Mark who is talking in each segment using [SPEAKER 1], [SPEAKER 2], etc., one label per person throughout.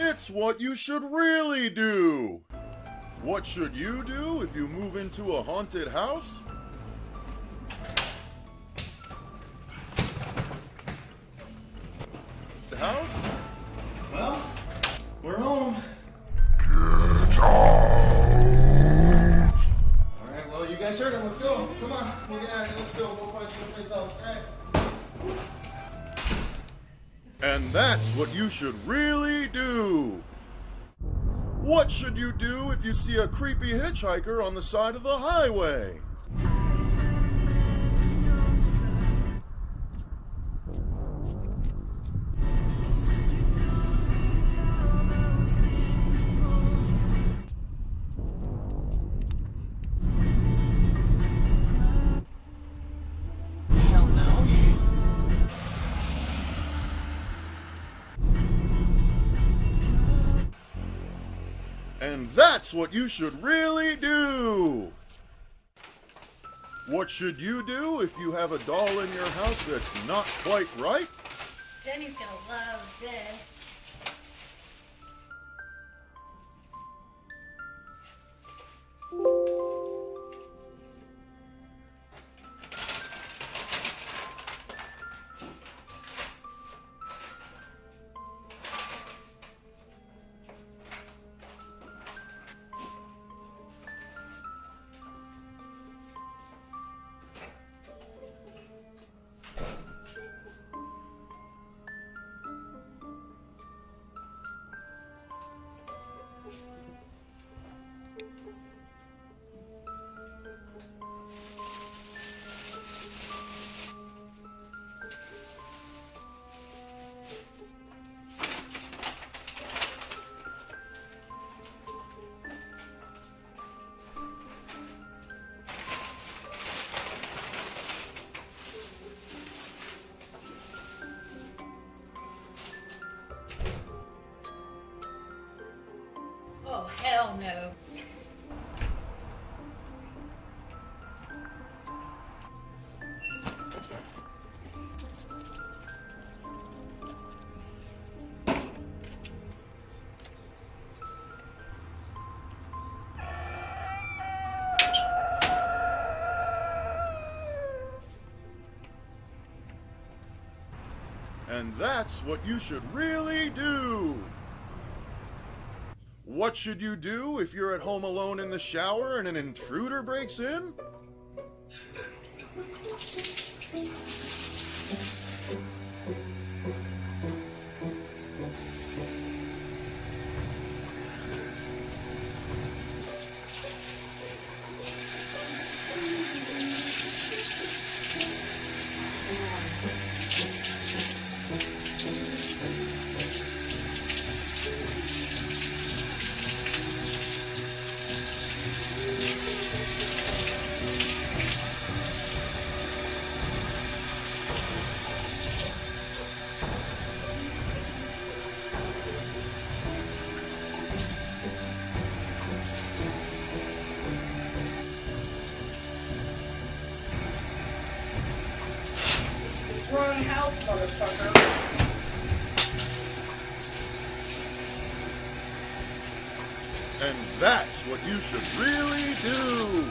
[SPEAKER 1] It's what you should really do. What should you do if you move into a haunted house? The house?
[SPEAKER 2] Well, we're home.
[SPEAKER 3] Get out!
[SPEAKER 2] Alright, well, you guys heard him. Let's go. Come on. We'll get out of here. Let's go. We'll find someplace else. Alright.
[SPEAKER 1] And that's what you should really do. What should you do if you see a creepy hitchhiker on the side of the highway?
[SPEAKER 4] Hell no.
[SPEAKER 1] And that's what you should really do. What should you do if you have a doll in your house that's not quite right?
[SPEAKER 4] Jenny's gonna love this. Oh, hell no.
[SPEAKER 1] And that's what you should really do. What should you do if you're at home alone in the shower and an intruder breaks in?
[SPEAKER 4] Wrong house, motherfucker.
[SPEAKER 1] And that's what you should really do.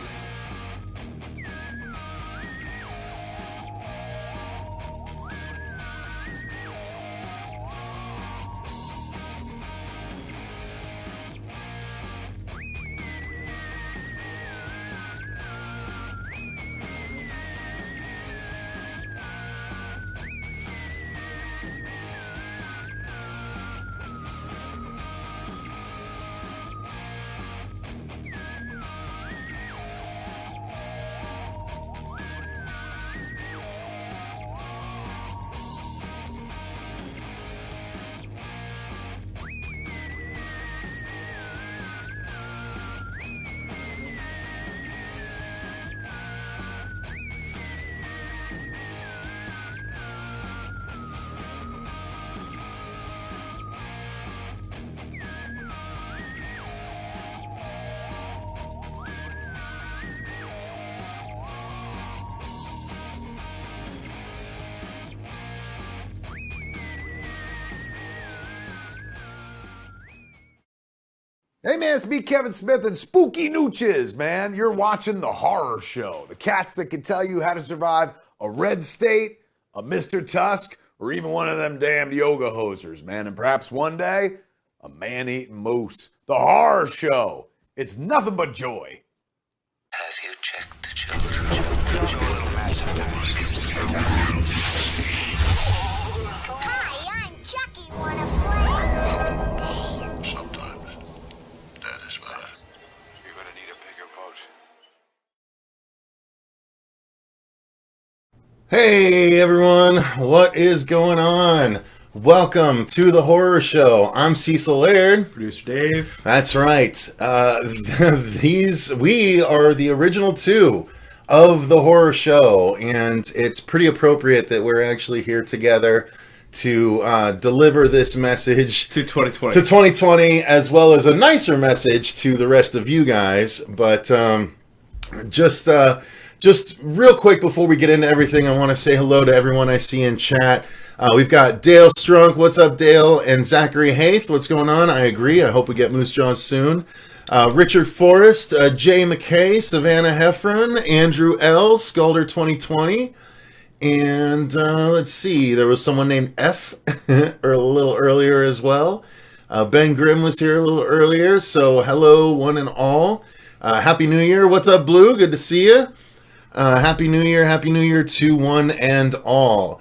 [SPEAKER 5] Hey man, it's me, Kevin Smith, and Spooky Nooches, man. You're watching The Horror Show. The cats that can tell you how to survive a red state, a Mr. Tusk, or even one of them damned yoga hosers, man. And perhaps one day, a man-eating moose. The Horror Show. It's nothing but joy.
[SPEAKER 6] Have you checked the children? Your little master.
[SPEAKER 7] Hi, I'm Chucky. Wanna play?
[SPEAKER 3] Sometimes that is better.
[SPEAKER 6] You're gonna need a bigger boat.
[SPEAKER 2] Hey everyone, what is going on? Welcome to the Horror Show. I'm Cecil Laird.
[SPEAKER 8] Producer Dave.
[SPEAKER 2] That's right. We are the original two of the Horror Show, and it's pretty appropriate that we're actually here together to deliver this message
[SPEAKER 8] To 2020.
[SPEAKER 2] to 2020, as well as a nicer message to the rest of you guys. But just real quick before we get into everything, I want to say hello to everyone I see in chat. We've got Dale Strunk, what's up, Dale? And Zachary Haith, what's going on? I agree. I hope we get Moose Jaws soon. Richard Forrest, Jay McKay, Savannah Heffron, Andrew L, Sculder 2020. And let's see, there was someone named F or a little earlier as well. Ben Grimm was here a little earlier, so hello one and all. Happy New Year. What's up, Blue? Good to see you. Happy New Year to one and all.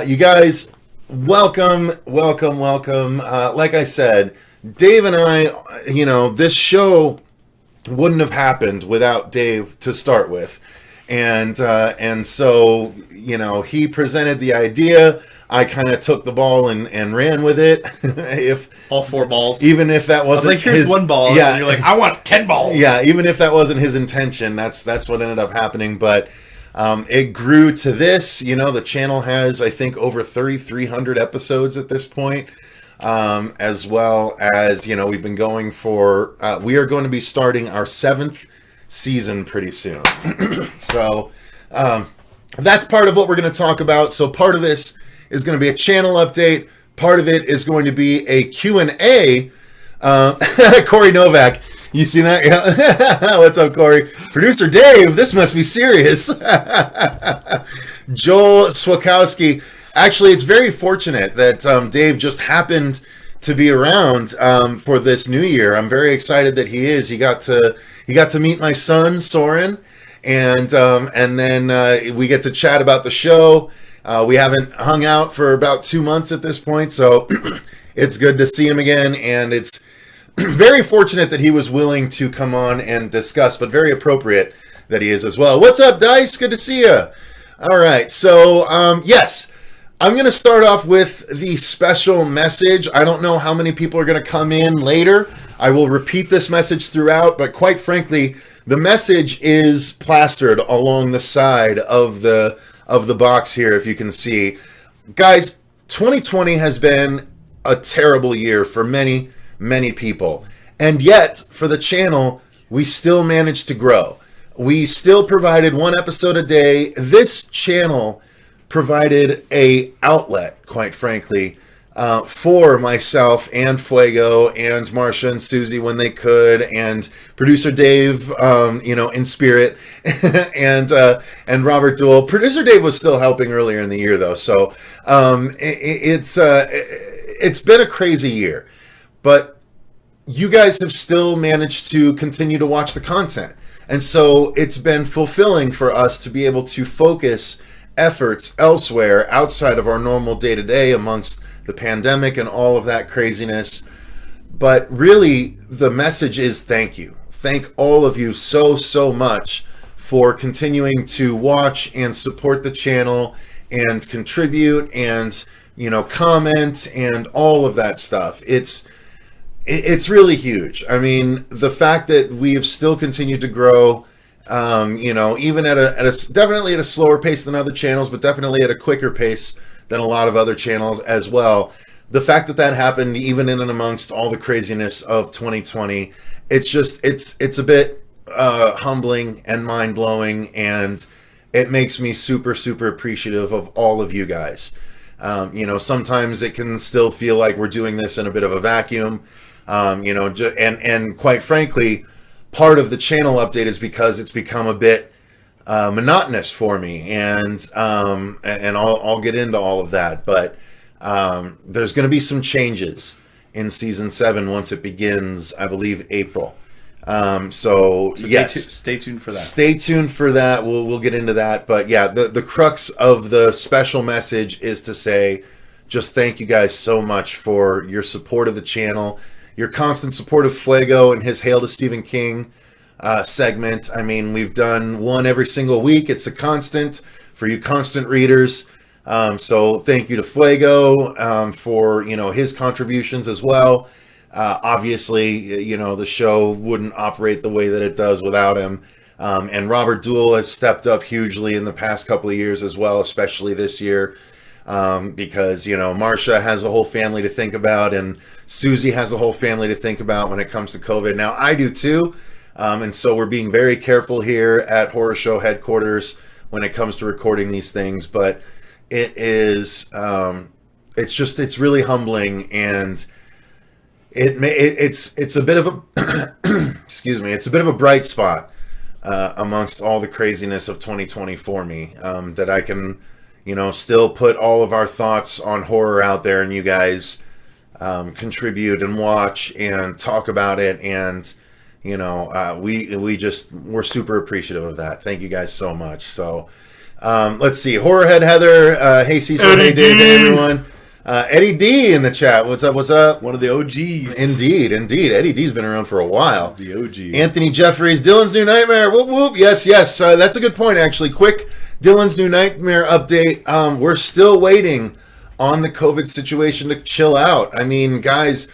[SPEAKER 2] You guys, welcome. Like I said, Dave and I, this show wouldn't have happened without Dave to start with. And so, he presented the idea. I kind of took the ball and ran with it.
[SPEAKER 8] All four balls.
[SPEAKER 2] Even if that
[SPEAKER 8] I was
[SPEAKER 2] wasn't
[SPEAKER 8] like, here's
[SPEAKER 2] his,
[SPEAKER 8] one ball.
[SPEAKER 2] Yeah,
[SPEAKER 8] And you're like, I want 10 balls.
[SPEAKER 2] yeah, even if that wasn't his intention, that's what ended up happening. But it grew to this. The channel has, I think, over 3,300 episodes at this point, as well as, we've been going for, we are going to be starting our 7th season pretty soon. So that's part of what we're going to talk about. So part of this is going to be a channel update. Part of it is going to be a Q&A. Corey Novak, you see that? Yeah. What's up, Corey? Producer Dave, this must be serious. Joel Swakowski. Actually, it's very fortunate that Dave just happened to be around for this new year. I'm very excited that he is. He got to meet my son, Soren, and then we get to chat about the show. We haven't hung out for about 2 months at this point, so it's good to see him again, and it's very fortunate that he was willing to come on and discuss, but very appropriate that he is as well. What's up, Dice? Good to see you. All right, so yes, I'm going to start off with the special message. I don't know how many people are going to come in later. I will repeat this message throughout, but quite frankly, the message is plastered along the side of the box here, if you can see. Guys, 2020 has been a terrible year for many people. And yet, for the channel, we still managed to grow. We still provided one episode a day. This channel provided a outlet, quite frankly, for myself and Fuego and Marsha and Susie when they could, and producer Dave, in spirit, and Robert Duell. Producer Dave was still helping earlier in the year, though, so it's been a crazy year, but you guys have still managed to continue to watch the content, and so it's been fulfilling for us to be able to focus efforts elsewhere outside of our normal day-to-day amongst the pandemic and all of that craziness. But really, the message is thank you. Thank all of you so much for continuing to watch and support the channel and contribute and, comment and all of that stuff. It's really huge. I mean, the fact that we've still continued to grow, even at a definitely at a slower pace than other channels, but definitely at a quicker pace than a lot of other channels as well. The fact that happened even in and amongst all the craziness of 2020, it's a bit humbling and mind-blowing, and it makes me super appreciative of all of you guys. Sometimes it can still feel like we're doing this in a bit of a vacuum. And quite frankly, part of the channel update is because it's become a bit monotonous for me, and I'll get into all of that, but there's going to be some changes in season 7 once it begins, I believe, April. So yes,
[SPEAKER 8] stay tuned for that.
[SPEAKER 2] Stay tuned for that. We'll get into that, but yeah, the crux of the special message is to say, just thank you guys so much for your support of the channel, your constant support of Fuego and his Hail to Stephen King segment. I mean, we've done one every single week. It's a constant for you constant readers. So thank you to Fuego for, his contributions as well. Obviously, the show wouldn't operate the way that it does without him. And Robert Duell has stepped up hugely in the past couple of years as well, especially this year. Because, Marsha has a whole family to think about, and Susie has a whole family to think about when it comes to COVID. Now, I do too. And so we're being very careful here at Horror Show headquarters when it comes to recording these things. But it is, it's really humbling, and it's a bit of a, excuse me, it's a bit of a bright spot amongst all the craziness of 2020 for me, that I can, still put all of our thoughts on horror out there, and you guys contribute and watch and talk about it, and we're super appreciative of that. Thank you guys so much. So let's see, Horrorhead Heather, hey Cecil, hey Dave, hey everyone. Eddie D in the chat, what's up?
[SPEAKER 8] One of the OGs.
[SPEAKER 2] Indeed. Eddie D's been around for a while.
[SPEAKER 8] The OG.
[SPEAKER 2] Anthony Jeffries, Dylan's New Nightmare. Whoop whoop. Yes. That's a good point, actually. Quick Dylan's New Nightmare update. We're still waiting on the COVID situation to chill out. I mean, guys,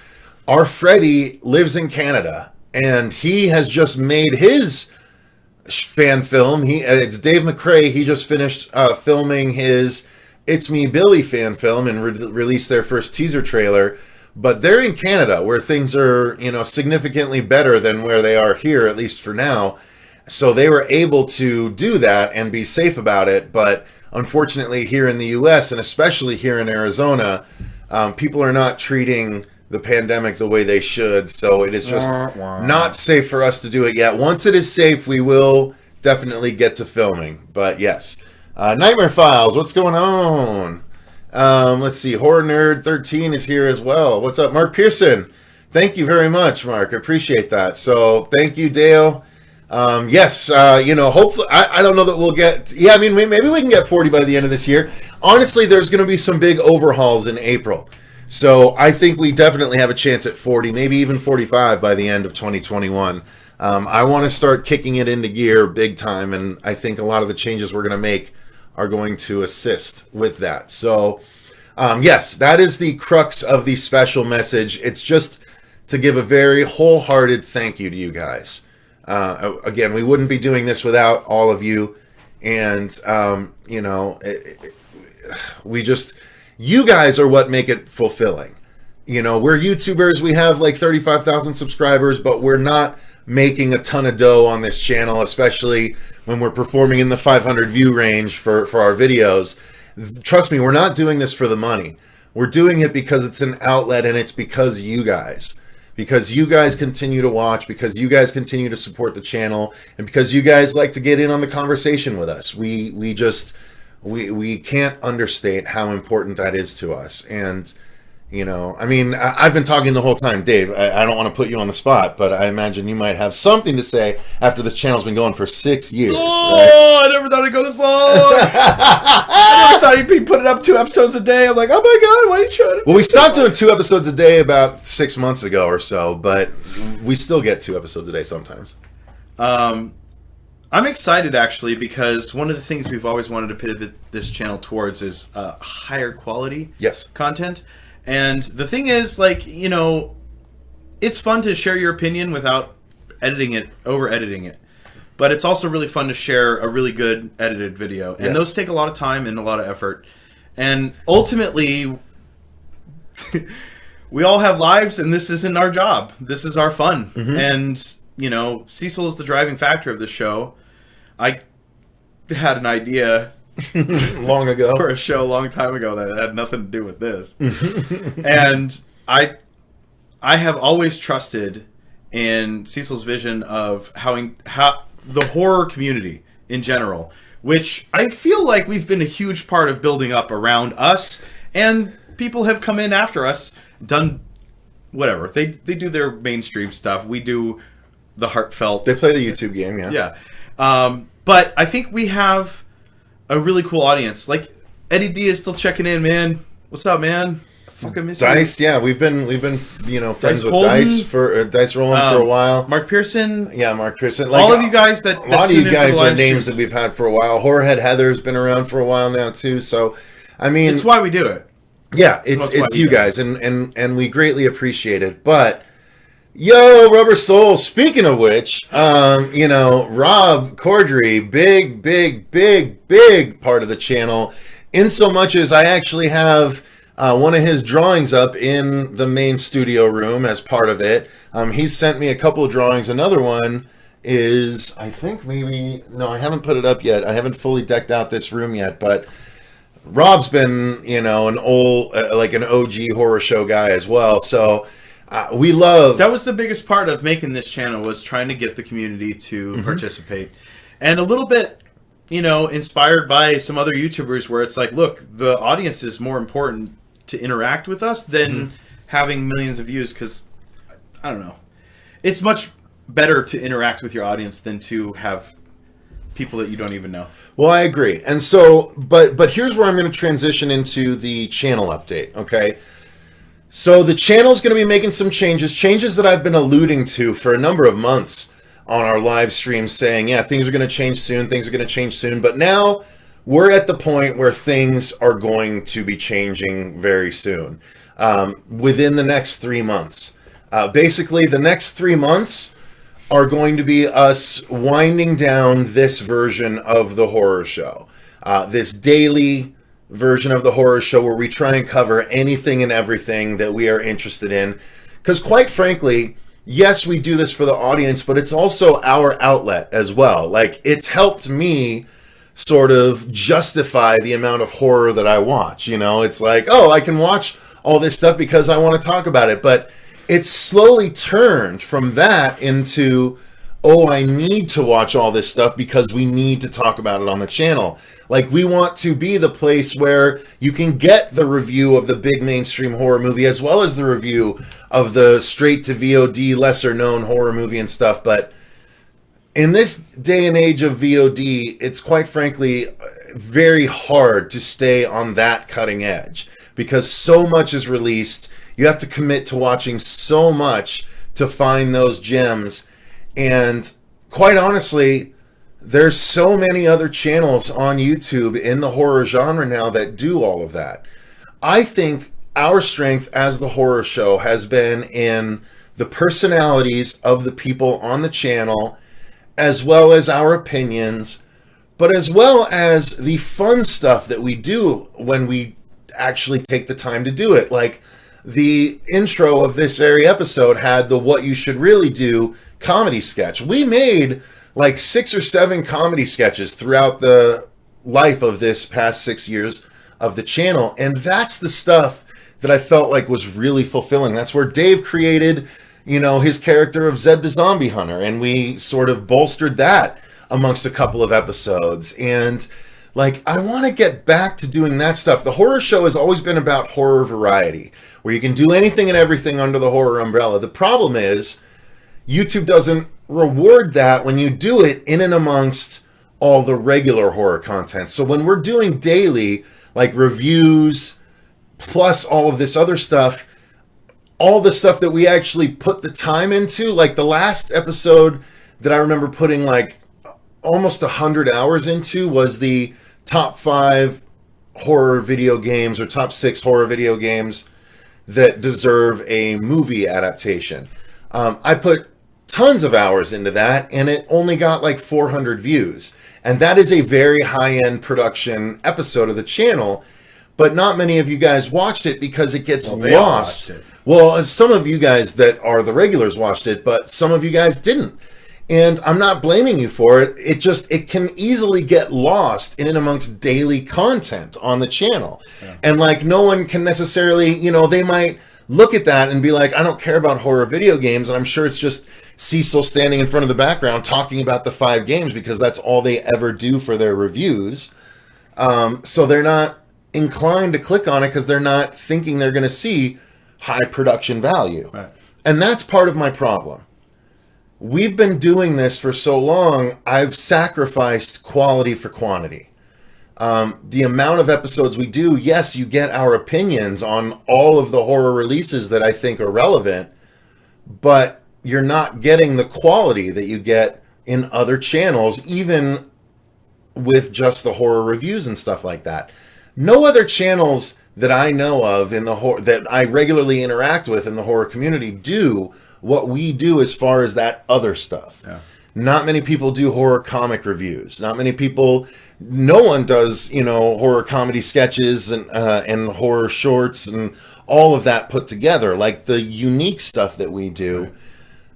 [SPEAKER 2] our Freddy lives in Canada, and he has just made his fan film. It's Dave McCrae. He just finished filming his It's Me Billy fan film and released their first teaser trailer. But they're in Canada, where things are, significantly better than where they are here, at least for now. So they were able to do that and be safe about it. But unfortunately, here in the U.S., and especially here in Arizona, people are not treating the pandemic the way they should. So it is just not safe for us to do it yet. Once it is safe, we will definitely get to filming. But yes. Nightmare Files, what's going on? Let's see, Horror Nerd 13 is here as well. What's up, Mark Pearson? Thank you very much, Mark. I appreciate that. So thank you, Dale. Yes, hopefully, I don't know that we'll get, maybe we can get 40 by the end of this year. Honestly, there's going to be some big overhauls in April. So I think we definitely have a chance at 40, maybe even 45 by the end of 2021. I want to start kicking it into gear big time, and I think a lot of the changes we're going to make are going to assist with that. So, yes, that is the crux of the special message. It's just to give a very wholehearted thank you to you guys. Again, we wouldn't be doing this without all of you. And, you guys are what make it fulfilling. We're YouTubers. We have like 35,000 subscribers, but we're not making a ton of dough on this channel, especially when we're performing in the 500 view range for our videos. Trust me, we're not doing this for the money. We're doing it because it's an outlet, and it's because you guys continue to watch, because you guys continue to support the channel, and because you guys like to get in on the conversation with us. We can't understate how important that is to us. And I've been talking the whole time. Dave, I don't want to put you on the spot, but I imagine you might have something to say after this channel's been going for 6 years.
[SPEAKER 8] Oh, right? I never thought it'd go this long. I never thought you'd be putting up 2 episodes a day. I'm like, oh my God, why are you trying to?
[SPEAKER 2] Well, we stopped doing 2 episodes a day about 6 months ago or so, but we still get 2 episodes a day sometimes.
[SPEAKER 8] I'm excited, actually, because one of the things we've always wanted to pivot this channel towards is higher quality content. And the thing is, it's fun to share your opinion without over-editing it. But it's also really fun to share a really good edited video. And those take a lot of time and a lot of effort. And ultimately, we all have lives, and this isn't our job. This is our fun. Mm-hmm. And, Cecil is the driving factor of the show. I had an idea
[SPEAKER 2] long ago
[SPEAKER 8] for a show a long time ago that had nothing to do with this. And I I have always trusted in Cecil's vision of how the horror community in general, which I feel like we've been a huge part of building up around us, and people have come in after us, done whatever. They do their mainstream stuff. We do the heartfelt.
[SPEAKER 2] They play the YouTube game, yeah.
[SPEAKER 8] Yeah. But I think we have a really cool audience. Like, Eddie D is still checking in, man. What's up, man? Fucking miss
[SPEAKER 2] Dice, yeah, we've been friends with
[SPEAKER 8] Holden,
[SPEAKER 2] Dice for Dice Rolling for a while.
[SPEAKER 8] Mark Pearson,
[SPEAKER 2] yeah, Mark Pearson.
[SPEAKER 8] All of you guys that
[SPEAKER 2] a lot of
[SPEAKER 8] tune
[SPEAKER 2] you
[SPEAKER 8] in
[SPEAKER 2] guys
[SPEAKER 8] for the
[SPEAKER 2] are names
[SPEAKER 8] streams.
[SPEAKER 2] that we've had for a while. Horrorhead Heather's been around for a while now too. So, I mean,
[SPEAKER 8] it's why we do it.
[SPEAKER 2] Yeah,
[SPEAKER 8] That's
[SPEAKER 2] it's
[SPEAKER 8] why
[SPEAKER 2] you
[SPEAKER 8] we do it.
[SPEAKER 2] guys, and we greatly appreciate it. But yo, Rubber Soul. Speaking of which, Rob Cordry, big part of the channel. In so much as I actually have one of his drawings up in the main studio room as part of it. He's sent me a couple of drawings. Another one is, I think maybe, no, I haven't put it up yet. I haven't fully decked out this room yet, but Rob's been, an old, like an OG horror show guy as well. So we love...
[SPEAKER 8] That was the biggest part of making this channel, was trying to get the community to participate. And a little bit, inspired by some other YouTubers where it's like, look, the audience is more important to interact with us than having millions of views, because, I don't know. It's much better to interact with your audience than to have people that you don't even know.
[SPEAKER 2] Well, I agree. And so, but here's where I'm going to transition into the channel update, okay? So the channel's going to be making some changes that I've been alluding to for a number of months on our live streams, saying, yeah, things are going to change soon, but now we're at the point where things are going to be changing very soon, within the next 3 months. Basically, the next 3 months are going to be us winding down this version of the horror show. This daily version of the horror show where we try and cover anything and everything that we are interested in. Because quite frankly, yes, we do this for the audience, but it's also our outlet as well. Like, it's helped me sort of justify the amount of horror that I watch. It's like, oh, I can watch all this stuff because I want to talk about it. But it's slowly turned from that into, oh, I need to watch all this stuff because we need to talk about it on the channel. Like, we want to be the place where you can get the review of the big mainstream horror movie as well as the review of the straight to VOD, lesser known horror movie and stuff. But in this day and age of VOD, it's quite frankly very hard to stay on that cutting edge because so much is released. You have to commit to watching so much to find those gems. And quite honestly, there's so many other channels on YouTube in the horror genre now that do all of that. I think our strength as the horror show has been in the personalities of the people on the channel, as well as our opinions, but as well as the fun stuff that we do when we actually take the time to do it. Like, the intro of this very episode had the What You Should Really Do comedy sketch. We made like 6 or 7 comedy sketches throughout the life of this past 6 years of the channel, and that's the stuff that I felt like was really fulfilling. That's where Dave created, his character of Zed the Zombie Hunter, and we sort of bolstered that amongst a couple of episodes. And like, I want to get back to doing that stuff. The horror show has always been about horror variety, where you can do anything and everything under the horror umbrella. The problem is YouTube doesn't reward that when you do it in and amongst all the regular horror content. So when we're doing daily, like reviews, plus all of this other stuff, all the stuff that we actually put the time into, like the last episode that I remember putting like almost 100 hours into was the top 5 horror video games or top 6 horror video games that deserve a movie adaptation. I put tons of hours into that, and it only got like 400 views. And that is a very high-end production episode of the channel, but not many of you guys watched it because it gets lost. Well, some of you guys that are the regulars watched it, but some of you guys didn't. And I'm not blaming you for it. It can easily get lost in and amongst daily content on the channel. Yeah. And like, no one can necessarily, they might look at that and be like, I don't care about horror video games, and I'm sure it's just Cecil standing in front of the background talking about the 5 games because that's all they ever do for their reviews. So they're not inclined to click on it because they're not thinking they're going to see high production value.
[SPEAKER 8] Right.
[SPEAKER 2] And that's part of my problem. We've been doing this for so long, I've sacrificed quality for quantity. The amount of episodes we do, yes, you get our opinions on all of the horror releases that I think are relevant, but you're not getting the quality that you get in other channels, even with just the horror reviews and stuff like that. No other channels that I know of in the that I regularly interact with in the horror community do what we do as far as that other stuff.
[SPEAKER 8] Yeah.
[SPEAKER 2] Not many people do horror comic reviews. Not many people. No one does, horror comedy sketches and horror shorts and all of that put together. Like the unique stuff that we do.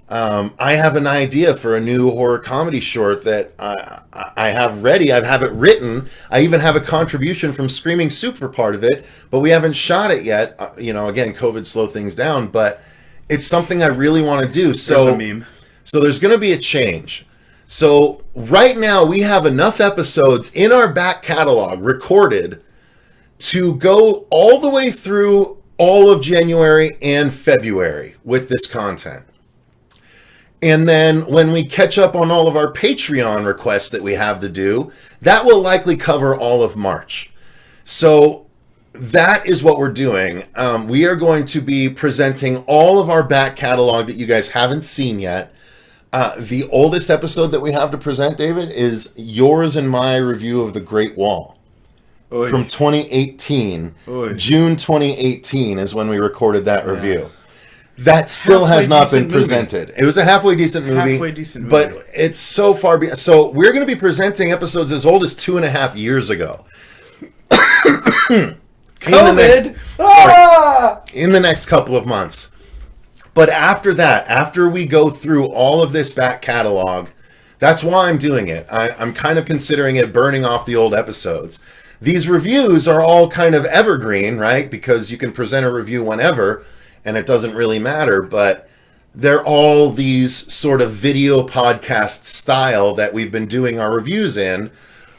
[SPEAKER 2] I have an idea for a new horror comedy short that I have ready. I have it written. I even have a contribution from Screaming Soup for part of it, but we haven't shot it yet. Again, COVID slowed things down, but it's something I really want to do. So,
[SPEAKER 8] There's a meme.
[SPEAKER 2] So there's going to be a change. So right now we have enough episodes in our back catalog recorded to go all the way through all of January and February with this content. And then when we catch up on all of our Patreon requests that we have to do, that will likely cover all of March. So that is what we're doing. We are going to be presenting all of our back catalog that you guys haven't seen yet. The oldest episode that we have to present, David, is yours and my review of The Great Wall.
[SPEAKER 8] Oy.
[SPEAKER 2] From 2018.
[SPEAKER 8] Oy.
[SPEAKER 2] June 2018 is when we recorded that review. That still
[SPEAKER 8] Halfway
[SPEAKER 2] has not been
[SPEAKER 8] decent movie.
[SPEAKER 2] presented. It was a halfway decent movie. But it's so far beyond. So we're going to be presenting episodes as old as 2.5 years ago.
[SPEAKER 8] COVID!
[SPEAKER 2] In the next couple of months. But after that, after we go through all of this back catalog, that's why I'm doing it. I'm kind of considering it burning off the old episodes. These reviews are all kind of evergreen, right? Because you can present a review whenever, and it doesn't really matter. But they're all these sort of video podcast style that we've been doing our reviews in,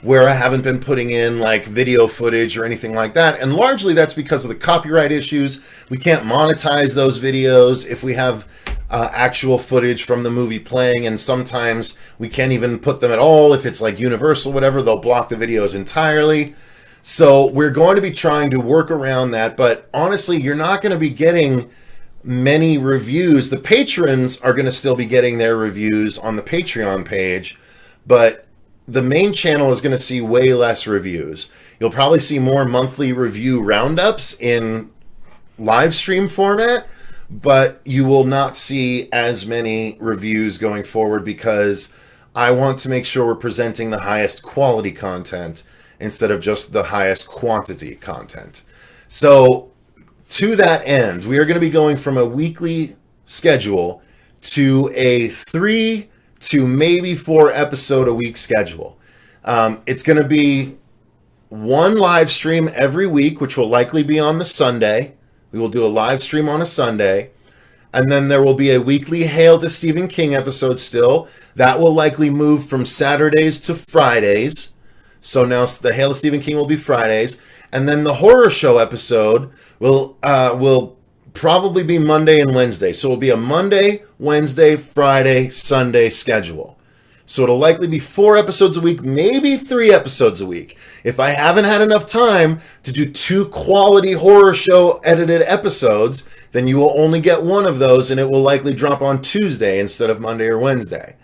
[SPEAKER 2] where I haven't been putting in like video footage or anything like that. And largely that's because of the copyright issues. We can't monetize those videos if we have actual footage from the movie playing, and sometimes we can't even put them at all. If it's like Universal, whatever, they'll block the videos entirely. So we're going to be trying to work around that, but honestly, you're not going to be getting many reviews. The patrons are going to still be getting their reviews on the Patreon page, but the main channel is going to see way less reviews. You'll probably see more monthly review roundups in live stream format, but you will not see as many reviews going forward because I want to make sure we're presenting the highest quality content instead of just the highest quantity content. So to that end, we are going to be going from a weekly schedule to a 3 to maybe 4 episode a week schedule. It's going to be one live stream every week, which will likely be on the Sunday. We will do a live stream on a Sunday. And then there will be a weekly Hail to Stephen King episode still. That will likely move from Saturdays to Fridays. So now the Hail to Stephen King will be Fridays. And then the horror show episode will probably be Monday and Wednesday. So it'll be a Monday, Wednesday, Friday, Sunday schedule. So it'll likely be 4 episodes a week, maybe 3 episodes a week. If I haven't had enough time to do 2 quality horror show edited episodes, then you will only get one of those, and it will likely drop on Tuesday instead of Monday or Wednesday.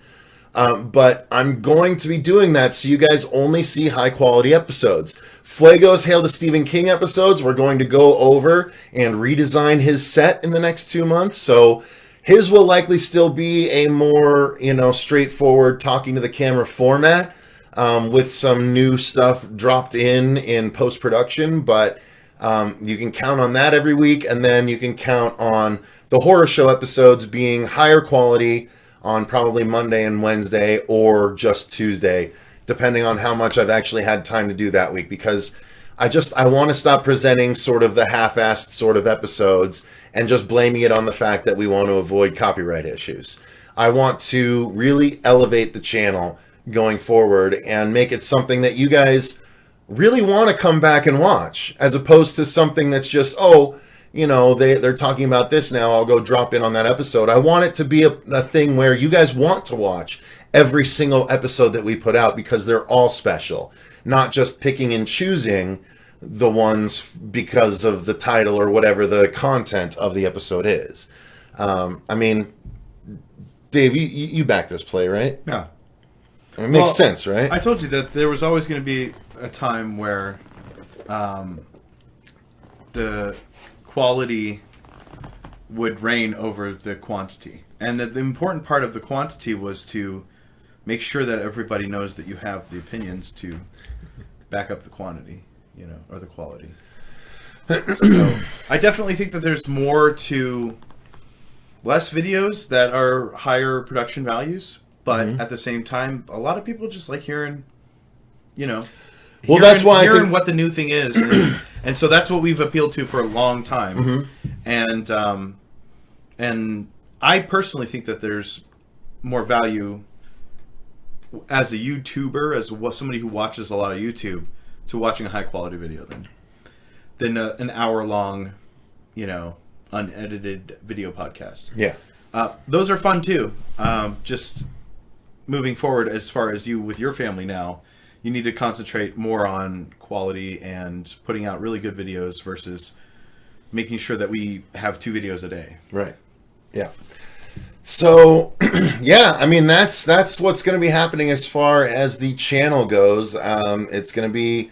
[SPEAKER 2] But I'm going to be doing that so you guys only see high quality episodes. Fuego's Hail to Stephen King episodes, we're going to go over and redesign his set in the next 2 months. So his will likely still be a more, straightforward talking to the camera format, with some new stuff dropped in post-production. But you can count on that every week. And then you can count on the horror show episodes being higher quality on probably Monday and Wednesday or just Tuesday, depending on how much I've actually had time to do that week. Because I want to stop presenting sort of the half-assed sort of episodes and just blaming it on the fact that we want to avoid copyright issues. I want to really elevate the channel going forward and make it something that you guys really want to come back and watch, as opposed to something that's just, they're talking about this now, I'll go drop in on that episode. I want it to be a thing where you guys want to watch every single episode that we put out, because they're all special, not just picking and choosing the ones because of the title or whatever the content of the episode is. Dave, you back this play, right?
[SPEAKER 8] Yeah.
[SPEAKER 2] It makes sense, right?
[SPEAKER 8] I told you that there was always going to be a time where the quality would reign over the quantity. And that the important part of the quantity was to make sure that everybody knows that you have the opinions to back up the quantity, or the quality. So I definitely think that there's more to less videos that are higher production values, but at the same time, a lot of people just like hearing,
[SPEAKER 2] that's why
[SPEAKER 8] hearing what the new thing is, and so that's what we've appealed to for a long time. And I personally think that there's more value as a YouTuber, as somebody who watches a lot of YouTube, to watching a high quality video than an hour long, unedited video podcast.
[SPEAKER 2] Yeah.
[SPEAKER 8] Those are fun too. Just moving forward, as far as you with your family now, you need to concentrate more on quality and putting out really good videos versus making sure that we have 2 videos a day.
[SPEAKER 2] Right. Yeah. So, that's what's going to be happening as far as the channel goes. It's going to be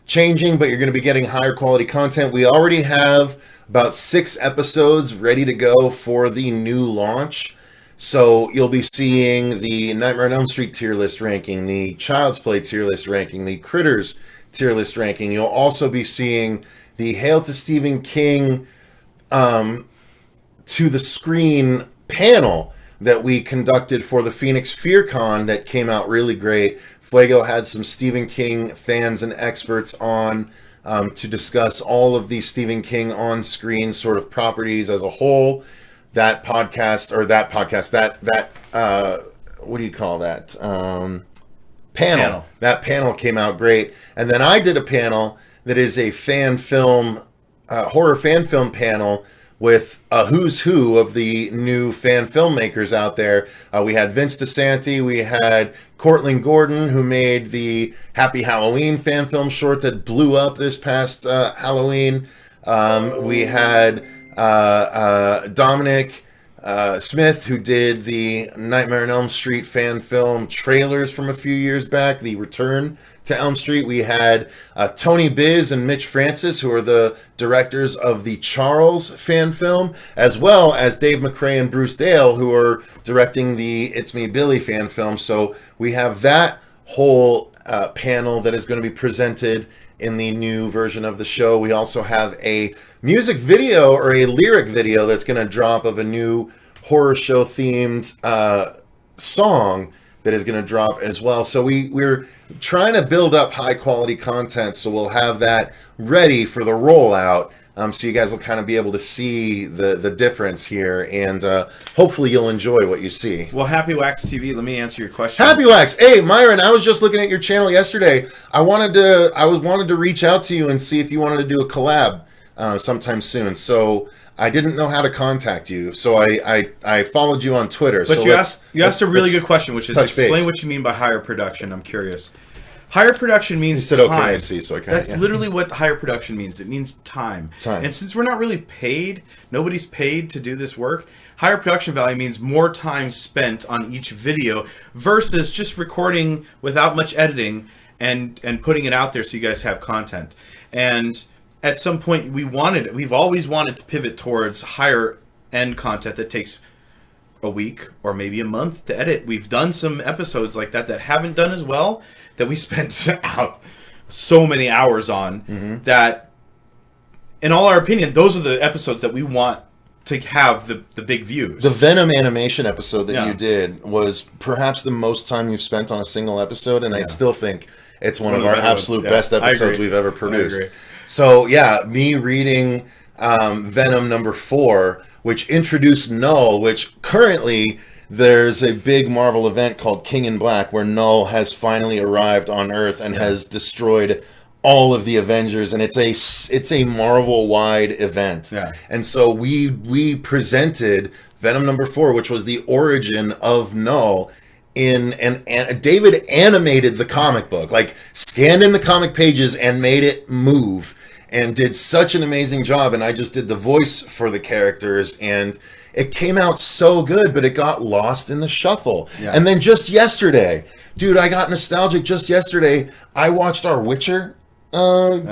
[SPEAKER 2] changing, but you're going to be getting higher quality content. We already have about 6 episodes ready to go for the new launch. So you'll be seeing the Nightmare on Elm Street tier list ranking, the Child's Play tier list ranking, the Critters tier list ranking. You'll also be seeing the Hail to Stephen King to the Screen panel that we conducted for the Phoenix FearCon that came out really great. Fuego had some Stephen King fans and experts on to discuss all of the Stephen King on-screen sort of properties as a whole. That podcast, what do you call that? Panel. That panel came out great. And then I did a panel that is a horror fan film panel with a who's who of the new fan filmmakers out there. We had Vince DeSanti, we had Cortland Gordon, who made the Happy Halloween fan film short that blew up this past Halloween. We had Dominic Smith, who did the Nightmare on Elm Street fan film trailers from a few years back, the Return to Elm Street. We had Tony Biz and Mitch Francis, who are the directors of the Charles fan film, as well as Dave McRae and Bruce Dale, who are directing the It's Me Billy fan film. So we have that whole panel that is going to be presented in the new version of the show. We also have a music video or a lyric video that's going to drop of a new horror show themed song that is going to drop as well. So we're trying to build up high quality content, so we'll have that ready for the rollout. So you guys will kind of be able to see the difference here, and hopefully you'll enjoy what you see.
[SPEAKER 8] Well, Happy Wax TV, let me answer your question.
[SPEAKER 2] Happy Wax, hey Myron, I was just looking at your channel yesterday. I wanted to reach out to you and see if you wanted to do a collab sometime soon. So I didn't know how to contact you, so I followed you on Twitter.
[SPEAKER 8] But
[SPEAKER 2] so
[SPEAKER 8] you asked a really good question, which is explain
[SPEAKER 2] base.
[SPEAKER 8] what you mean by higher production. I'm curious. Higher production means
[SPEAKER 2] You said
[SPEAKER 8] time.
[SPEAKER 2] okay, I see, so I can't.
[SPEAKER 8] That's literally what higher production means. It means time. And since we're not really paid, nobody's paid to do this work, higher production value means more time spent on each video versus just recording without much editing and putting it out there so you guys have content. And at some point we've always wanted to pivot towards higher end content that takes a week or maybe a month to edit. We've done some episodes like that haven't done as well, that we spent out so many hours on, that in all our opinion, those are the episodes that we want to have the big views.
[SPEAKER 2] The Venom animation episode that
[SPEAKER 8] Yeah.
[SPEAKER 2] you did was perhaps the most time you've spent on a single episode, and I still think it's one of
[SPEAKER 8] the
[SPEAKER 2] our
[SPEAKER 8] better ones.
[SPEAKER 2] absolute
[SPEAKER 8] Yeah.
[SPEAKER 2] best
[SPEAKER 8] I
[SPEAKER 2] episodes
[SPEAKER 8] agree.
[SPEAKER 2] we've ever
[SPEAKER 8] I
[SPEAKER 2] produced.
[SPEAKER 8] agree.
[SPEAKER 2] So yeah, me reading Venom number 4, which introduced Null, which currently there's a big Marvel event called King in Black where Null has finally arrived on Earth and has destroyed all of the Avengers, and it's a Marvel-wide event.
[SPEAKER 8] Yeah.
[SPEAKER 2] And so we presented Venom number 4, which was the origin of Null, and David animated the comic book, like scanned in the comic pages and made it move, and did such an amazing job. And I just did the voice for the characters, and it came out so good, but it got lost in the shuffle.
[SPEAKER 8] Yeah.
[SPEAKER 2] And then just yesterday, dude, I got nostalgic. Just yesterday, I watched our Witcher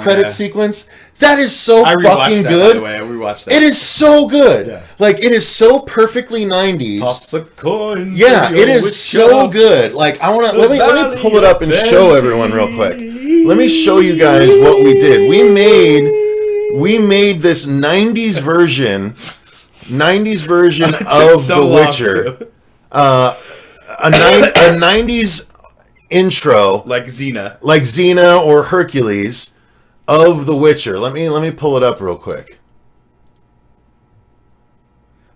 [SPEAKER 2] credit sequence. That is so
[SPEAKER 8] I rewatched
[SPEAKER 2] fucking
[SPEAKER 8] that,
[SPEAKER 2] good.
[SPEAKER 8] by the way. I rewatched that.
[SPEAKER 2] It is so good.
[SPEAKER 8] Yeah.
[SPEAKER 2] Like, it is so perfectly 90s.
[SPEAKER 8] Toss a coin.
[SPEAKER 2] Yeah,
[SPEAKER 8] to
[SPEAKER 2] it
[SPEAKER 8] your
[SPEAKER 2] is
[SPEAKER 8] Witcher.
[SPEAKER 2] so good. Like, I want to let me pull it up and show everyone real quick. Let me show you guys what we did. We made this 90s version of
[SPEAKER 8] So
[SPEAKER 2] The
[SPEAKER 8] long,
[SPEAKER 2] Witcher.
[SPEAKER 8] too.
[SPEAKER 2] A 90s intro,
[SPEAKER 8] Like Xena.
[SPEAKER 2] like Xena or Hercules, of The Witcher. Let me pull it up real quick.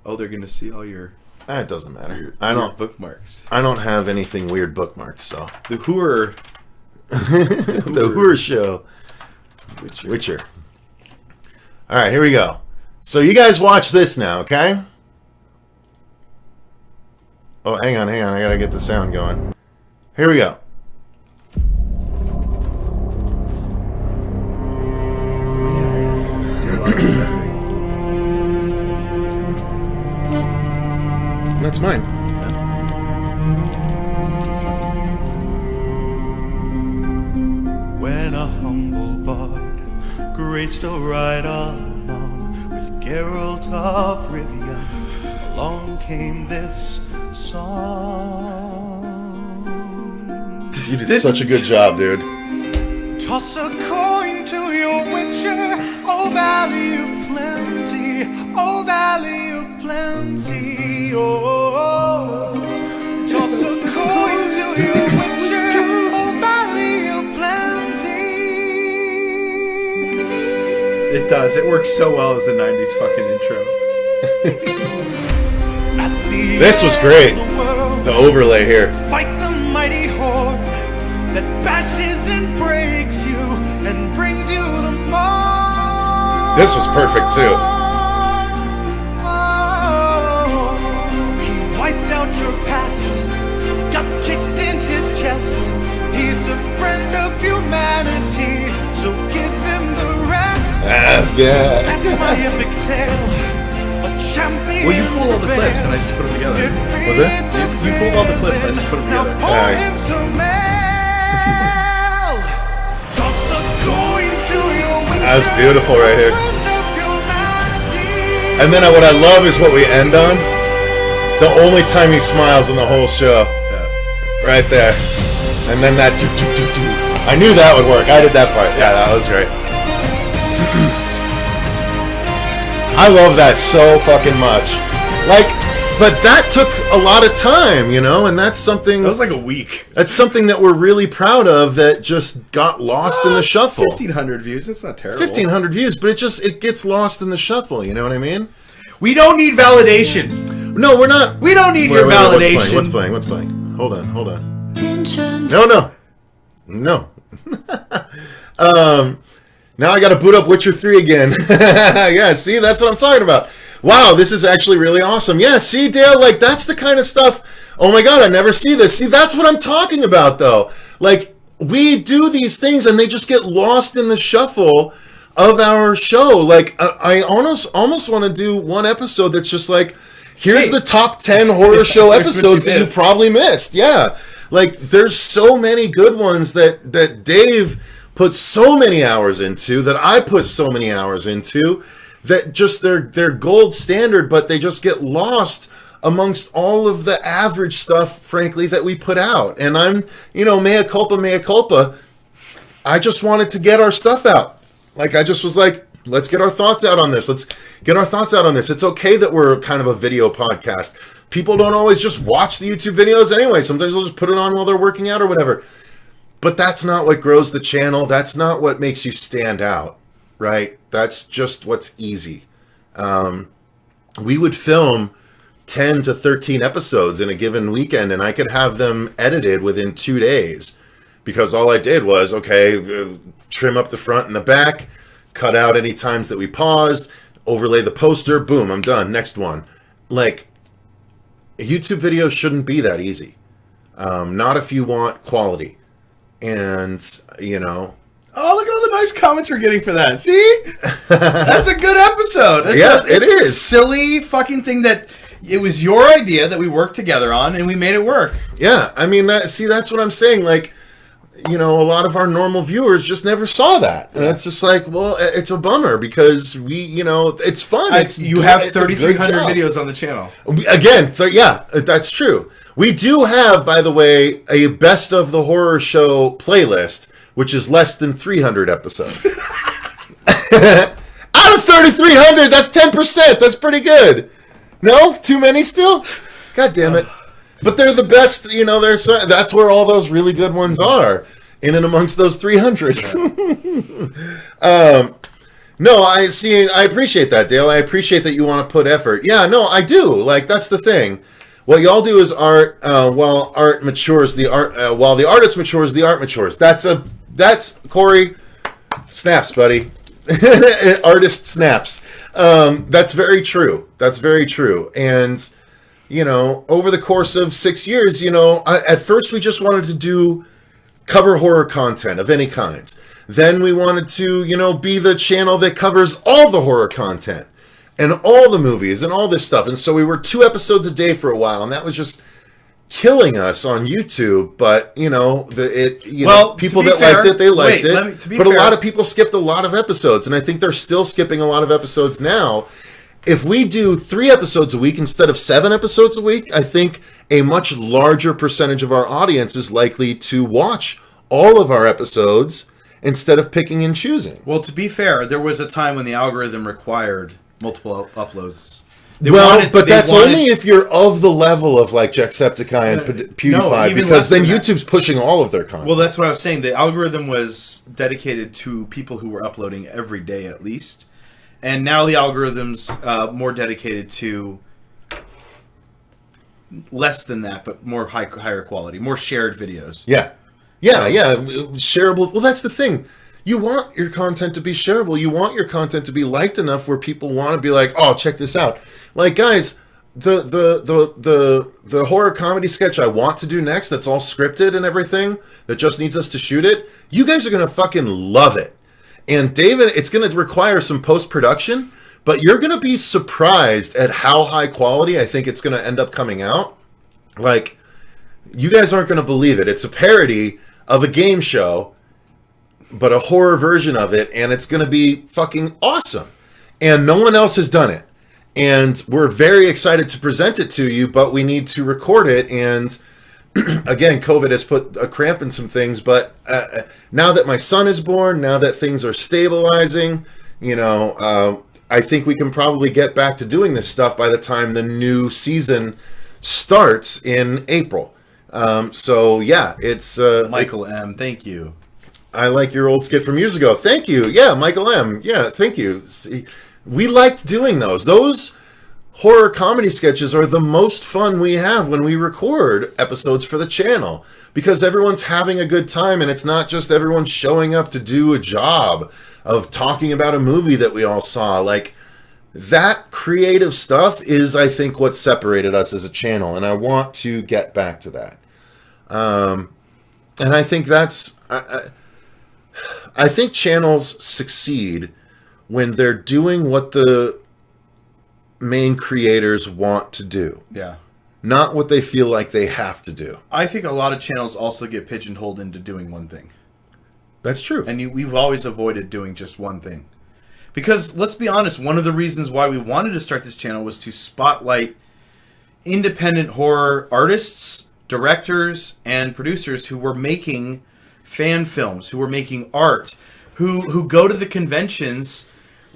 [SPEAKER 8] Oh, they're gonna see all your
[SPEAKER 2] It doesn't matter.
[SPEAKER 8] your
[SPEAKER 2] I don't
[SPEAKER 8] bookmarks.
[SPEAKER 2] have anything weird bookmarked, so
[SPEAKER 8] The Hooer
[SPEAKER 2] the Hooer show. Witcher. All right, here we go. So you guys watch this now, okay? Oh, hang on. I gotta get the sound going. Here we go. That's mine.
[SPEAKER 7] When a humble bard graced a ride along with Geralt of Rivia, along came this song.
[SPEAKER 2] You did such a good job, dude.
[SPEAKER 7] Toss a coin to your Witcher, oh valley of plenty, oh valley of plenty, oh. Toss a coin to your Witcher, oh valley of plenty.
[SPEAKER 8] It does. It works so well as a 90s fucking intro.
[SPEAKER 7] At the
[SPEAKER 2] This was
[SPEAKER 7] end
[SPEAKER 2] great.
[SPEAKER 7] of the world,
[SPEAKER 2] The overlay here.
[SPEAKER 7] fight the mighty horde that bashes and breaks you and brings you the more.
[SPEAKER 2] This was perfect, too.
[SPEAKER 7] He wiped out your past, got kicked in his chest. He's a friend of humanity, so give him the rest.
[SPEAKER 2] Yeah.
[SPEAKER 7] That's my epic tale. A champion.
[SPEAKER 8] Well, you pulled all the clips and I just put them together.
[SPEAKER 2] Was it?
[SPEAKER 8] You pulled all the clips, I just put them
[SPEAKER 7] Now
[SPEAKER 8] together.
[SPEAKER 7] pour
[SPEAKER 2] Alright.
[SPEAKER 7] him some ale. Toss a coin to your
[SPEAKER 2] That was
[SPEAKER 7] Witcher,
[SPEAKER 2] beautiful right here.
[SPEAKER 7] friend of humanity.
[SPEAKER 2] And then what I love is what we end on. The only time he smiles in the whole show. Right there. And then that I knew that would work. I did that part. Yeah, that was great. I love that so fucking much. Like, but that took a lot of time, you know, and that's something
[SPEAKER 8] That was like a week.
[SPEAKER 2] that's something that we're really proud of that just got lost in the shuffle.
[SPEAKER 8] 1,500 views. That's not terrible.
[SPEAKER 2] 1,500 views, but it gets lost in the shuffle, you know what I mean?
[SPEAKER 8] We don't need validation.
[SPEAKER 2] No, we're not.
[SPEAKER 8] We don't need
[SPEAKER 2] Wait,
[SPEAKER 8] your
[SPEAKER 2] wait,
[SPEAKER 8] validation.
[SPEAKER 2] What's playing? Hold on. No. Now I gotta boot up Witcher 3 again. Yeah, see, that's what I'm talking about. Wow, this is actually really awesome. Yeah, see, Dale, like, that's the kind of stuff. Oh my god, I never see this. See, that's what I'm talking about, though. Like, we do these things and they just get lost in the shuffle of our show. Like, I almost want to do one episode that's just like, here's the top 10 horror show episodes that you probably missed. Yeah. Like, there's so many good ones that Dave put so many hours into, that I put so many hours into, that just they're gold standard, but they just get lost amongst all of the average stuff, frankly, that we put out. And I'm, mea culpa. I just wanted to get our stuff out. Like, I just was like, Let's get our thoughts out on this. It's okay that we're kind of a video podcast. People don't always just watch the YouTube videos anyway. Sometimes they'll just put it on while they're working out or whatever. But that's not what grows the channel. That's not what makes you stand out, right? That's just what's easy. We would film 10 to 13 episodes in a given weekend, and I could have them edited within 2 days because all I did was, trim up the front and the back, cut out any times that we paused, overlay the poster, boom, I'm done. Next one. Like, YouTube videos shouldn't be that easy. Not if you want quality. And,
[SPEAKER 8] Oh, look at all the nice comments we're getting for that. See? That's a good episode.
[SPEAKER 2] It is.
[SPEAKER 8] A silly fucking thing that it was your idea that we worked together on and we made it work.
[SPEAKER 2] Yeah, I mean, that's what I'm saying. Like, a lot of our normal viewers just never saw that. And it's just like, well, it's a bummer because it's fun.
[SPEAKER 8] You have 3,300 videos on the channel.
[SPEAKER 2] Again, that's true. We do have, by the way, a best of the horror show playlist, which is less than 300 episodes. Out of 3,300, that's 10%. That's pretty good. No? Too many still? God damn it. But they're the best, that's where all those really good ones are, in and amongst those 300. No, I appreciate that, Dale. I appreciate that you want to put effort. Yeah, no, I do. Like, that's the thing. What y'all do is art, while art matures, while the artist matures, the art matures. That's Corey, snaps, buddy. Artist snaps. That's very true. That's very true. And, over the course of 6 years, at first we just wanted to do cover horror content of any kind. Then we wanted to, be the channel that covers all the horror content and all the movies and all this stuff. And so we were 2 episodes a day for a while, and that was just killing us on YouTube. But, people that liked it, they liked it. But a lot of people skipped a lot of episodes, and I think they're still skipping a lot of episodes now. If we do 3 episodes a week instead of 7 episodes a week, I think a much larger percentage of our audience is likely to watch all of our episodes instead of picking and choosing.
[SPEAKER 8] Well, to be fair, there was a time when the algorithm required multiple uploads.
[SPEAKER 2] That's only if you're of the level of like Jacksepticeye and PewDiePie, because then YouTube's pushing all of their content.
[SPEAKER 8] Well, that's what I was saying. The algorithm was dedicated to people who were uploading every day at least. And now the algorithm's more dedicated to less than that, but more higher quality, more shared videos.
[SPEAKER 2] Yeah. Shareable. Well, that's the thing. You want your content to be shareable. You want your content to be liked enough where people want to be like, oh, check this out. Like, guys, the horror comedy sketch I want to do next, that's all scripted and everything, that just needs us to shoot it, you guys are going to fucking love it. And David, it's going to require some post-production, but you're going to be surprised at how high quality I think it's going to end up coming out. Like, you guys aren't going to believe it. It's a parody of a game show, but a horror version of it, and it's going to be fucking awesome. And no one else has done it. And we're very excited to present it to you, but we need to record it, and again, COVID has put a cramp in some things, but now that my son is born, now that things are stabilizing, I think we can probably get back to doing this stuff by the time the new season starts in April. It's...
[SPEAKER 8] Michael M., thank you.
[SPEAKER 2] I like your old skit from years ago. Thank you. Yeah, Michael M. Yeah, thank you. We liked doing those. Those horror comedy sketches are the most fun we have when we record episodes for the channel, because everyone's having a good time, and it's not just everyone showing up to do a job of talking about a movie that we all saw. Like, that creative stuff is, I think, what separated us as a channel, and I want to get back to that. And I think that's... I think channels succeed when they're doing what the main creators want to do.
[SPEAKER 8] Yeah.
[SPEAKER 2] Not what they feel like they have to do.
[SPEAKER 8] I think a lot of channels also get pigeonholed into doing one thing.
[SPEAKER 2] That's true.
[SPEAKER 8] And we've always avoided doing just one thing. Because, let's be honest, one of the reasons why we wanted to start this channel was to spotlight independent horror artists, directors, and producers who were making fan films, who were making art, who go to the conventions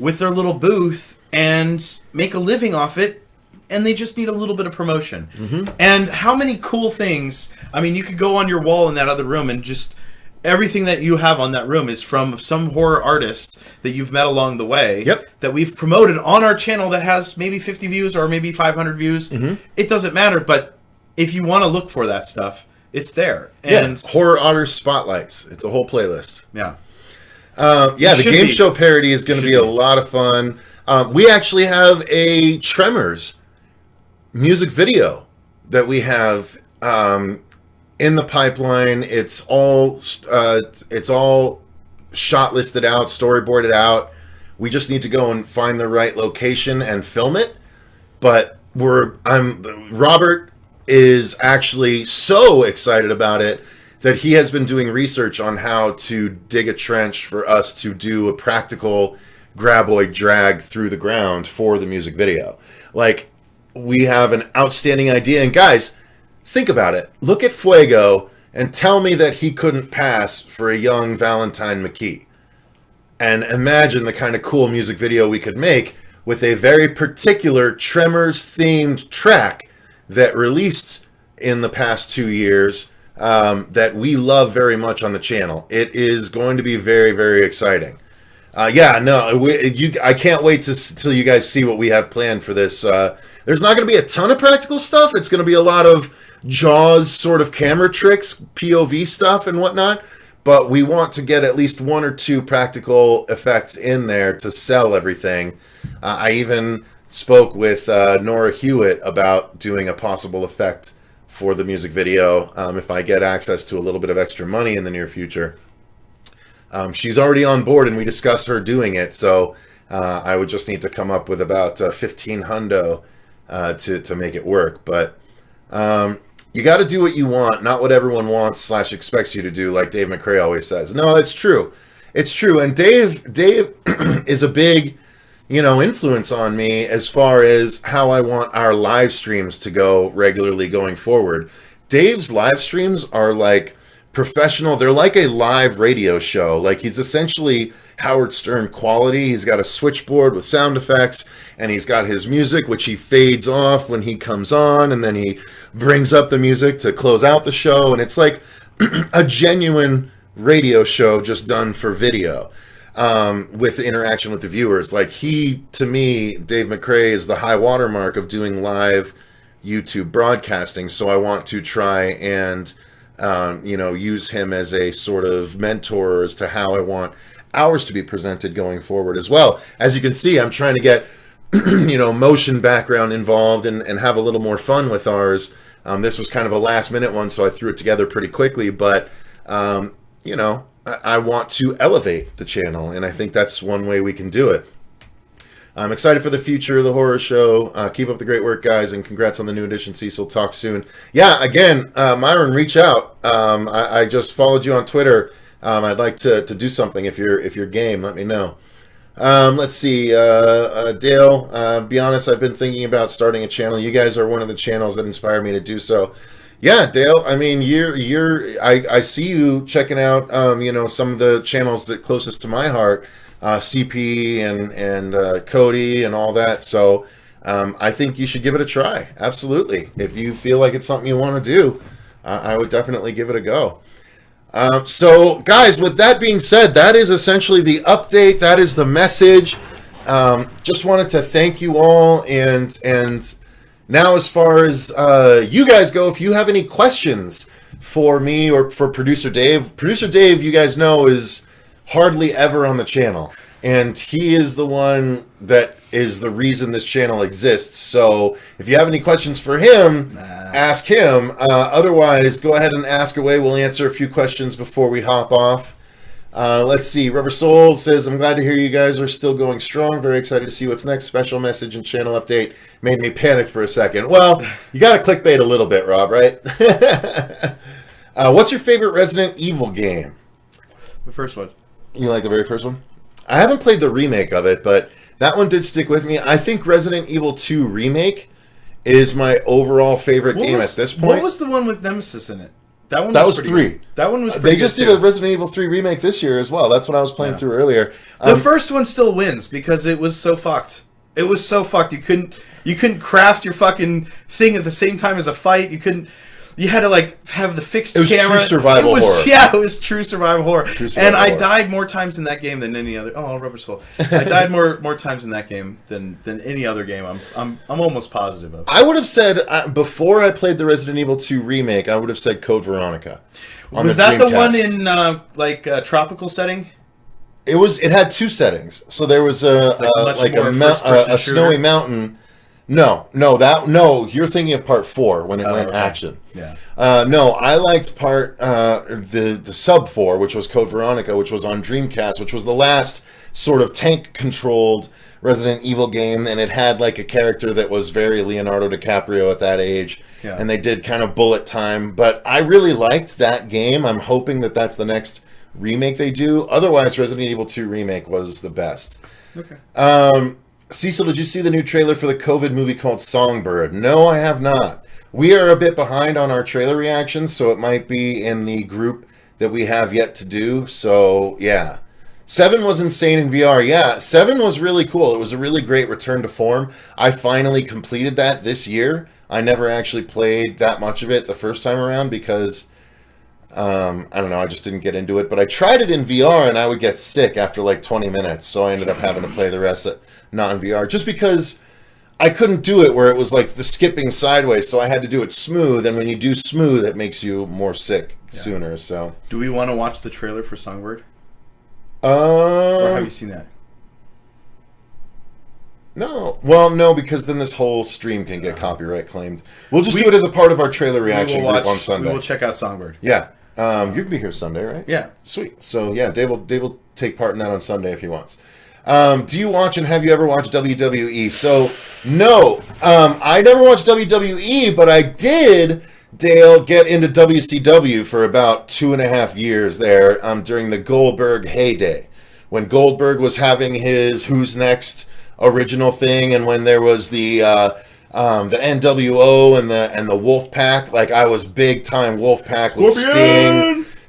[SPEAKER 8] with their little booth and make a living off it, and they just need a little bit of promotion. And how many cool things, I mean, you could go on your wall in that other room and just, everything that you have on that room is from some horror artist that you've met along the way that we've promoted on our channel that has maybe 50 views or maybe 500 views. It doesn't matter, but if you want to look for that stuff, it's there. And
[SPEAKER 2] horror artist spotlights. It's a whole playlist.
[SPEAKER 8] Yeah.
[SPEAKER 2] The game show parody is going to be a lot of fun. We actually have a Tremors music video that we have in the pipeline. It's all shot listed out, storyboarded out. We just need to go and find the right location and film it. But Robert is actually so excited about it that he has been doing research on how to dig a trench for us to do a practical graboid drag through the ground for the music video. Like, we have an outstanding idea. And guys, think about it. Look at Fuego and tell me that he couldn't pass for a young Valentine McKee. And imagine the kind of cool music video we could make with a very particular Tremors-themed track that released in the past 2 years that we love very much on the channel. It is going to be very, very exciting. I can't wait till you guys see what we have planned for this. There's not going to be a ton of practical stuff. It's going to be a lot of Jaws sort of camera tricks, POV stuff and whatnot. But we want to get at least 1 or 2 practical effects in there to sell everything. I even spoke with Nora Hewitt about doing a possible effect for the music video if I get access to a little bit of extra money in the near future. She's already on board, and we discussed her doing it, so I would just need to come up with about 15 hundo to make it work. But you got to do what you want, not what everyone wants / expects you to do, like Dave McCrae always says. No, it's true. It's true. And Dave is a big, influence on me as far as how I want our live streams to go regularly going forward. Dave's live streams are like professional. They're like a live radio show. Like, he's essentially Howard Stern quality. He's got a switchboard with sound effects, and he's got his music, which he fades off when he comes on, and then he brings up the music to close out the show. And it's like a genuine radio show just done for video, with interaction with the viewers. Like, to me, Dave McCrae is the high watermark of doing live YouTube broadcasting. So I want to try and use him as a sort of mentor as to how I want ours to be presented going forward as well. As you can see, I'm trying to get motion background involved and have a little more fun with ours. This was kind of a last minute one, so I threw it together pretty quickly, but I want to elevate the channel, and I think that's one way we can do it. I'm excited for the future of the horror show. Keep up the great work, guys, and congrats on the new edition, Cecil. Talk soon. Yeah, again, Myron, reach out. I just followed you on Twitter. I'd like to do something if you're game. Let me know. Let's see, Dale. Be honest, I've been thinking about starting a channel. You guys are one of the channels that inspired me to do so. Yeah, Dale. I mean, I see you checking out some of the channels that closest to my heart. CP and Cody and all that. So I think you should give it a try. Absolutely. If you feel like it's something you want to do, I would definitely give it a go. So, guys, with that being said, that is essentially the update. That is the message. Just wanted to thank you all. And now, as far as you guys go, if you have any questions for me or for Producer Dave, you guys know, is hardly ever on the channel, and he is the one that is the reason this channel exists. So if you have any questions for him, ask him. Otherwise, go ahead and ask away. We'll answer a few questions before we hop off. Let's see. Rubber Soul says, I'm glad to hear you guys are still going strong. Very excited to see what's next. Special message and channel update made me panic for a second. Well, you got to clickbait a little bit, Rob, right? What's your favorite Resident Evil game?
[SPEAKER 8] The first one.
[SPEAKER 2] You like the very first one? I haven't played the remake of it, but that one did stick with me. I think Resident Evil 2 Remake is my overall favorite game at this point.
[SPEAKER 8] What was the one with Nemesis in it? That one
[SPEAKER 2] That was
[SPEAKER 8] pretty
[SPEAKER 2] 3.
[SPEAKER 8] good. That one was pretty
[SPEAKER 2] They just
[SPEAKER 8] good
[SPEAKER 2] did a
[SPEAKER 8] too.
[SPEAKER 2] Resident Evil 3 remake this year as well. That's what I was playing through earlier.
[SPEAKER 8] The first one still wins because it was so fucked. It was so fucked. You couldn't craft your fucking thing at the same time as a fight. You had to like have the fixed
[SPEAKER 2] It was
[SPEAKER 8] camera.
[SPEAKER 2] true survival horror.
[SPEAKER 8] Yeah, it was true survival horror.
[SPEAKER 2] Survival
[SPEAKER 8] And I
[SPEAKER 2] horror.
[SPEAKER 8] died more times in that game than any other. Oh, rubber soul. I died more times in that game than any other game. I'm almost positive of.
[SPEAKER 2] I would have said before I played the Resident Evil 2 remake, I would have said Code Veronica.
[SPEAKER 8] Was that the one in like a tropical setting?
[SPEAKER 2] It had 2 settings. So there was a
[SPEAKER 8] first-person
[SPEAKER 2] snowy
[SPEAKER 8] shooter?
[SPEAKER 2] mountain. No, you're thinking of part 4 when it went
[SPEAKER 8] okay.
[SPEAKER 2] action.
[SPEAKER 8] Yeah.
[SPEAKER 2] No, I liked part the sub 4, which was Code Veronica, which was on Dreamcast, which was the last sort of tank controlled Resident Evil game, and it had like a character that was very Leonardo DiCaprio at that age,
[SPEAKER 8] Yeah.
[SPEAKER 2] and they did kind of bullet time. But I really liked that game. I'm hoping that that's the next remake they do. Otherwise, Resident Evil 2 remake was the best.
[SPEAKER 8] Okay.
[SPEAKER 2] Cecil, did you see the new trailer for the COVID movie called Songbird? No, I have not. We are a bit behind on our trailer reactions, so it might be in the group that we have yet to do. So, yeah. 7 was insane in VR. Yeah, 7 was really cool. It was a really great return to form. I finally completed that this year. I never actually played that much of it the first time around because, I don't know, I just didn't get into it. But I tried it in VR and I would get sick after like 20 minutes. So I ended up having to play the rest of not in VR. Just because I couldn't do it where it was like the skipping sideways. So I had to do it smooth. And when you do smooth, it makes you more sick sooner. So
[SPEAKER 8] Do we want to watch the trailer for Songbird? Or have you
[SPEAKER 2] Um,
[SPEAKER 8] seen that?
[SPEAKER 2] no. Well, no, because then this whole stream can get copyright claimed. We'll just do it as a part of our trailer reaction group on Sunday.
[SPEAKER 8] We will check out Songbird.
[SPEAKER 2] Yeah. You can be here Sunday, right?
[SPEAKER 8] Yeah.
[SPEAKER 2] Sweet. So, yeah, Dave will take part in that on Sunday if he wants. Do you watch and have you ever watched WWE? So, no. I never watched WWE, but I did, Dale, get into WCW for about 2.5 years there during the Goldberg heyday. When Goldberg was having his Who's Next original thing, and when there was the NWO and the Wolfpack, like I was big time Wolfpack with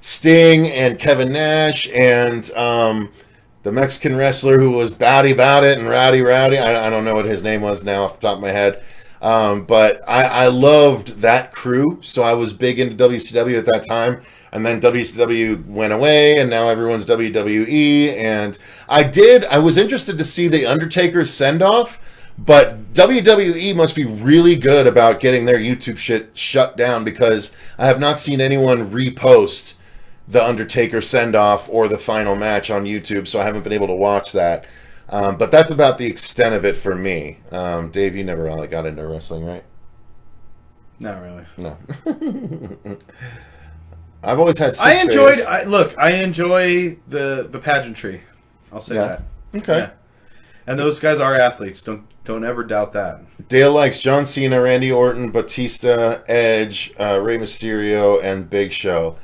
[SPEAKER 2] Sting and Kevin Nash and the Mexican wrestler who was Bowdy About It and Rowdy. I don't know what his name was now off the top of my head. But I loved that crew, so I was big into WCW at that time. And then WCW went away, and now everyone's WWE. And I was interested to see the Undertaker's send-off, but WWE must be really good about getting their YouTube shit shut down because I have not seen anyone repost the Undertaker send-off or the final match on YouTube, so I haven't been able to watch that. But that's about the extent of it for me. Dave, you never really got into wrestling, right?
[SPEAKER 8] Not really.
[SPEAKER 2] No. I've always had six
[SPEAKER 8] I enjoy the pageantry. I'll say
[SPEAKER 2] Yeah.
[SPEAKER 8] that.
[SPEAKER 2] Okay.
[SPEAKER 8] Yeah. And those guys are athletes. Don't ever doubt that.
[SPEAKER 2] Dale likes John Cena, Randy Orton, Batista, Edge, Rey Mysterio, and Big Show.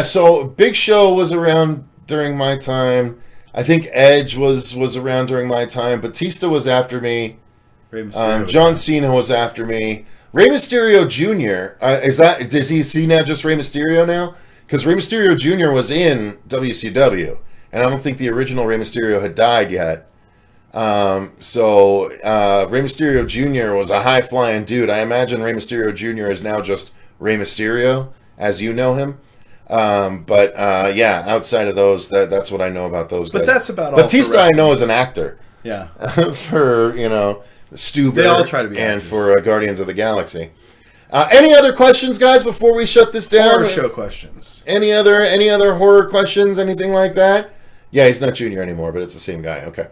[SPEAKER 2] So Big Show was around during my time. I think Edge was around during my time. Batista was after me.
[SPEAKER 8] Rey Mysterio.
[SPEAKER 2] John Cena was after me. Rey Mysterio Jr. Does he see now just Rey Mysterio now? Because Rey Mysterio Jr. was in WCW, and I don't think the original Rey Mysterio had died yet. Rey Mysterio Jr. was a high flying dude. I imagine Rey Mysterio Jr. is now just Rey Mysterio, as you know him. Outside of those, that's what I know about those guys.
[SPEAKER 8] But that's about all.
[SPEAKER 2] Batista,
[SPEAKER 8] for
[SPEAKER 2] I
[SPEAKER 8] wrestling.
[SPEAKER 2] know, is an actor.
[SPEAKER 8] Yeah.
[SPEAKER 2] For Stuber.
[SPEAKER 8] They all try to be
[SPEAKER 2] and
[SPEAKER 8] actors.
[SPEAKER 2] for Guardians of the Galaxy. Any other questions, guys, before we shut this down?
[SPEAKER 8] Horror show questions.
[SPEAKER 2] Any other horror questions? Anything like that? Yeah, he's not Junior anymore, but it's the same guy. Okay.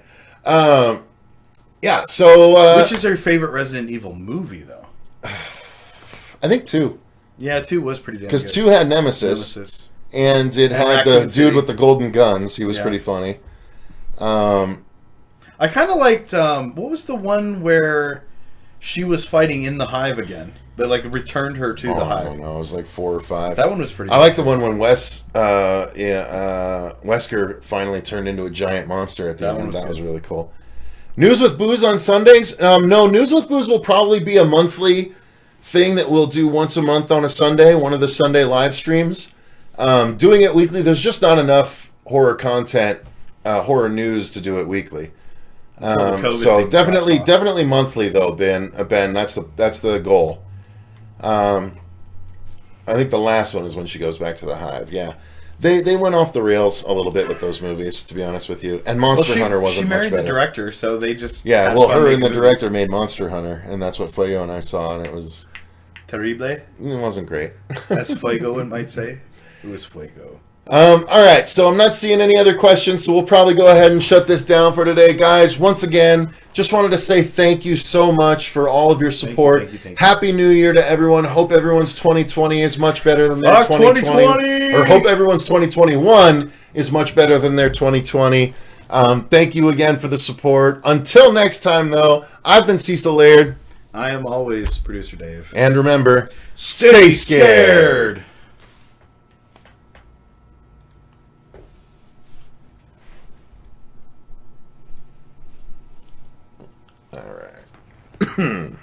[SPEAKER 8] Which is your favorite Resident Evil movie, though?
[SPEAKER 2] I think 2.
[SPEAKER 8] Yeah, 2 was pretty damn good.
[SPEAKER 2] Because 2 had Nemesis. And it had the
[SPEAKER 8] Raccoon
[SPEAKER 2] dude
[SPEAKER 8] City.
[SPEAKER 2] with the golden guns. He was
[SPEAKER 8] Yeah.
[SPEAKER 2] pretty funny.
[SPEAKER 8] I kind of liked, what was the one where she was fighting in the hive again? That, returned her to the
[SPEAKER 2] I
[SPEAKER 8] hive.
[SPEAKER 2] don't know. It was like 4 or 5.
[SPEAKER 8] That one was pretty
[SPEAKER 2] I like the one when Wesker finally turned into a giant monster at the
[SPEAKER 8] That one
[SPEAKER 2] end.
[SPEAKER 8] was
[SPEAKER 2] That
[SPEAKER 8] good.
[SPEAKER 2] was really cool. News with Booze on Sundays? No, News with Booze will probably be a monthly thing that we'll do once a month on a Sunday, one of the Sunday live streams. Doing it weekly, there's just not enough horror content, horror news to do it weekly. So definitely monthly though, Ben. That's the goal. I think the last one is when she goes back to the hive. Yeah, they went off the rails a little bit with those movies, to be honest with you. And Monster Hunter wasn't much better.
[SPEAKER 8] She married the director, so they just
[SPEAKER 2] her and the director made Monster Hunter, and that's what Fuego and I saw, and it was
[SPEAKER 8] terrible.
[SPEAKER 2] It wasn't great.
[SPEAKER 8] As Fuego one might say, it was Fuego.
[SPEAKER 2] All right, so I'm not seeing any other questions, so we'll probably go ahead and shut this down for today. Guys, once again, just wanted to say thank you so much for all of your support.
[SPEAKER 8] Thank you.
[SPEAKER 2] Happy New Year to everyone. Hope everyone's 2020 is much better than their 2020. Or hope everyone's 2021 is much better than their 2020. Thank you again for the support. Until next time, though, I've been Cecil Laird.
[SPEAKER 8] I am always Producer Dave.
[SPEAKER 2] And remember, stay scared. All right.